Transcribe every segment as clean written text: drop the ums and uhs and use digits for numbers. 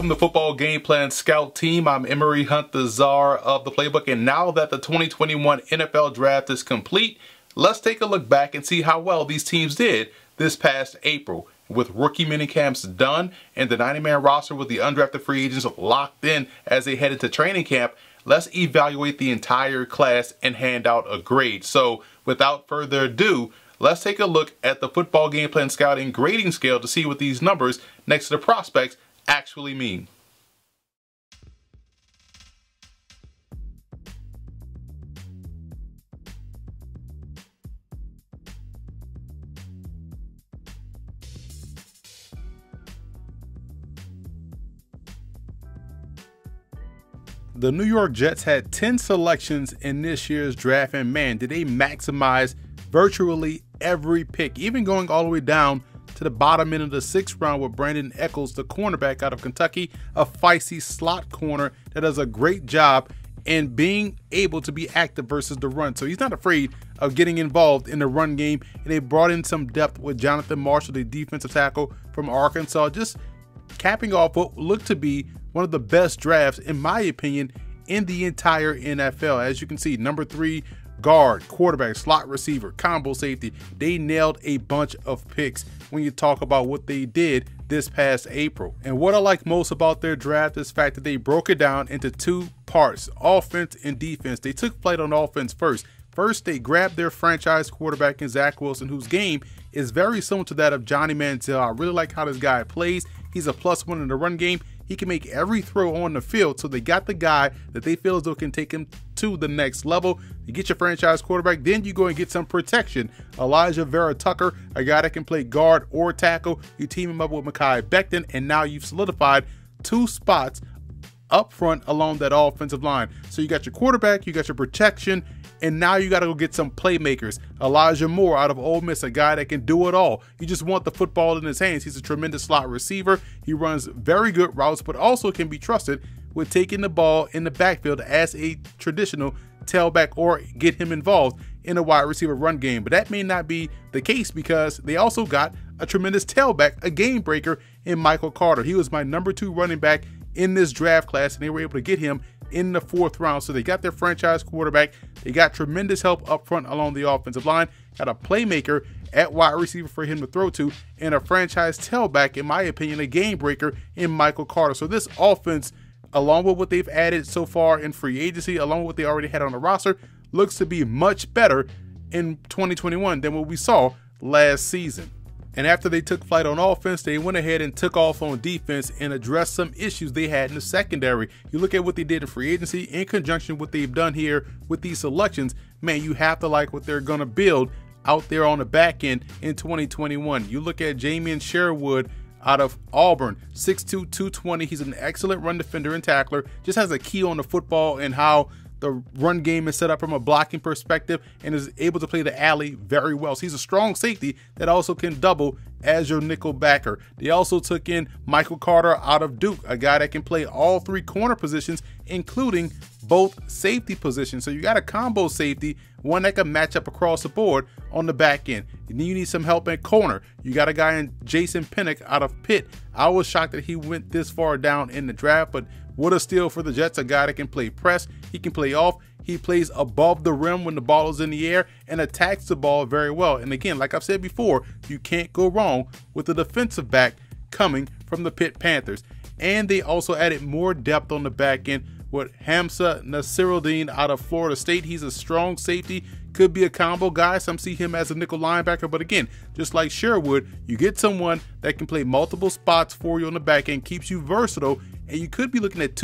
Welcome to Football Game Plan Scout Team. I'm Emery Hunt, the czar of the playbook, and now that the 2021 NFL Draft is complete, let's take a look back and see how well these teams did this past April. With rookie minicamps done and the 90-man roster with the undrafted free agents locked in as they head into training camp, let's evaluate the entire class and hand out a grade. So without further ado, let's take a look at the Football Game Plan Scouting grading scale to see what these numbers next to the prospects actually mean. The New York Jets had 10 selections in this year's draft, and man, did they maximize virtually every pick, even going all the way down to the bottom end of the 6th round with Brandon Echols, the cornerback out of Kentucky, a feisty slot corner that does a great job in being able to be active versus the run. So he's not afraid of getting involved in the run game, and they brought in some depth with Jonathan Marshall, the defensive tackle from Arkansas, just capping off what looked to be one of the best drafts, in my opinion, in the entire NFL. As you can see, number 3 guard, quarterback, slot receiver, combo safety. They nailed a bunch of picks when you talk about what they did this past April. And what I like most about their draft is the fact that they broke it down into 2 parts, offense and defense. They took flight on offense first. First, they grabbed their franchise quarterback in Zach Wilson, whose game is very similar to that of Johnny Manziel. I really like how this guy plays. He's a +1 in the run game. He can make every throw on the field, so they got the guy that they feel as though can take him to the next level. You get your franchise quarterback, then you go and get some protection. Elijah Vera Tucker, a guy that can play guard or tackle. You team him up with Mekhi Becton, and now you've solidified 2 spots up front along that offensive line. So you got your quarterback, you got your protection, and now you got to go get some playmakers. Elijah Moore out of Ole Miss, a guy that can do it all. You just want the football in his hands. He's a tremendous slot receiver. He runs very good routes, but also can be trusted with taking the ball in the backfield as a traditional tailback or get him involved in a wide receiver run game. But that may not be the case because they also got a tremendous tailback, a game breaker in Michael Carter. He was my number 2 running back in this draft class, and they were able to get him in the 4th round. So they got their franchise quarterback. They got tremendous help up front along the offensive line, got a playmaker at wide receiver for him to throw to, and a franchise tailback, in my opinion, a game breaker in Michael Carter. So this offense, along with what they've added so far in free agency, along with what they already had on the roster, looks to be much better in 2021 than what we saw last season. And after they took flight on offense, they went ahead and took off on defense and addressed some issues they had in the secondary. You look at what they did in free agency in conjunction with what they've done here with these selections, man, you have to like what they're going to build out there on the back end in 2021. You look at Jamian Sherwood out of Auburn, 6'2", 220. He's an excellent run defender and tackler, just has a key on the football and how the run game is set up from a blocking perspective and is able to play the alley very well. So he's a strong safety that also can double as your nickel backer. They also took in Michael Carter out of Duke, a guy that can play all 3 corner positions, including both safety positions. So you got a combo safety, one that can match up across the board on the back end. And then you need some help at corner. You got a guy in Jason Pinnock out of Pitt. I was shocked that he went this far down in the draft, but what a steal for the Jets, a guy that can play press, he can play off, he plays above the rim when the ball is in the air and attacks the ball very well. And again, like I've said before, you can't go wrong with the defensive back coming from the Pitt Panthers. And they also added more depth on the back end with Hamza Nasiruddin out of Florida State. He's a strong safety, could be a combo guy. Some see him as a nickel linebacker, but again, just like Sherwood, you get someone that can play multiple spots for you on the back end, keeps you versatile, and you could be looking at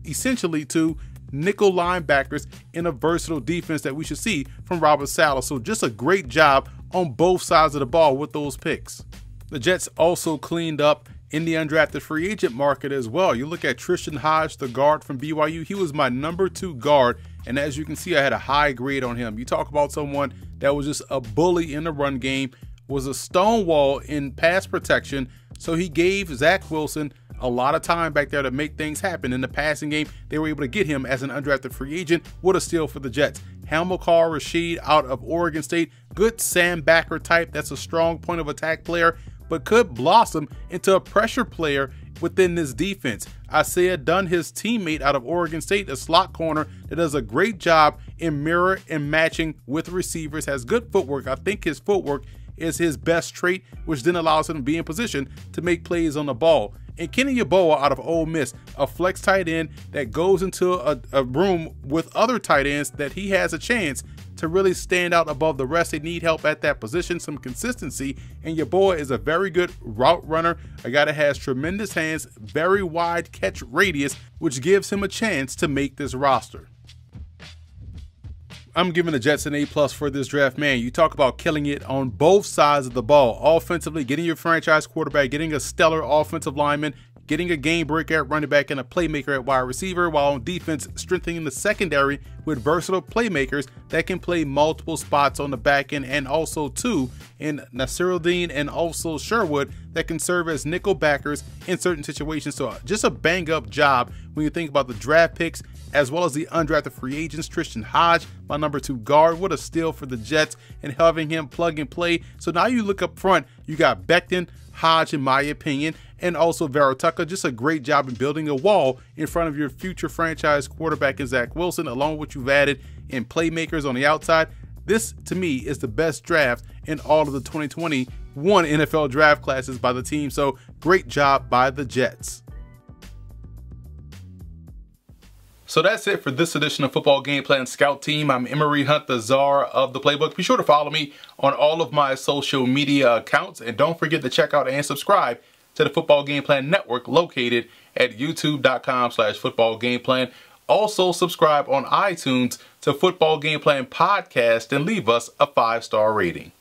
essentially two nickel linebackers in a versatile defense that we should see from Robert Saleh. So just a great job on both sides of the ball with those picks. The Jets also cleaned up in the undrafted free agent market as well. You look at Tristan Hodge, the guard from BYU. He was my number 2 guard, and as you can see, I had a high grade on him. You talk about someone that was just a bully in the run game, was a stonewall in pass protection, so he gave Zach Wilson a lot of time back there to make things happen in the passing game. They were able to get him as an undrafted free agent. What a steal for the Jets. Hamilcar Rashed out of Oregon State, good Sam Backer type. That's a strong point of attack player, but could blossom into a pressure player within this defense. Isaiah Dunn, his teammate out of Oregon State, a slot corner that does a great job in mirror and matching with receivers, has good footwork. I think his footwork is his best trait, which then allows him to be in position to make plays on the ball. And Kenny Yeboah out of Ole Miss, a flex tight end that goes into a room with other tight ends that he has a chance to really stand out above the rest. They need help at that position, some consistency, and Yeboah is a very good route runner, a guy that has tremendous hands, very wide catch radius, which gives him a chance to make this roster. I'm giving the Jets an A+ for this draft. Man, you talk about killing it on both sides of the ball. Offensively, getting your franchise quarterback, getting a stellar offensive lineman, getting a game breaker at running back and a playmaker at wide receiver, while on defense, strengthening the secondary with versatile playmakers that can play multiple spots on the back end, and also two in Nasiruddin and also Sherwood that can serve as nickel backers in certain situations. So just a bang up job when you think about the draft picks as well as the undrafted free agents. Tristan Hodge, my number 2 guard, what a steal for the Jets, and having him plug and play. So now you look up front, you got Becton, Hodge, in my opinion, and also Vera Tucker. Just a great job in building a wall in front of your future franchise quarterback in Zach Wilson, along with what you've added in playmakers on the outside. This, to me, is the best draft in all of the 2021 NFL draft classes by the team. So great job by the Jets. So that's it for this edition of Football Game Plan Scout Team. I'm Emory Hunt, the czar of the playbook. Be sure to follow me on all of my social media accounts, and don't forget to check out and subscribe to the Football Game Plan Network located at youtube.com/footballgameplan. Also subscribe on iTunes to Football Game Plan Podcast and leave us a 5-star rating.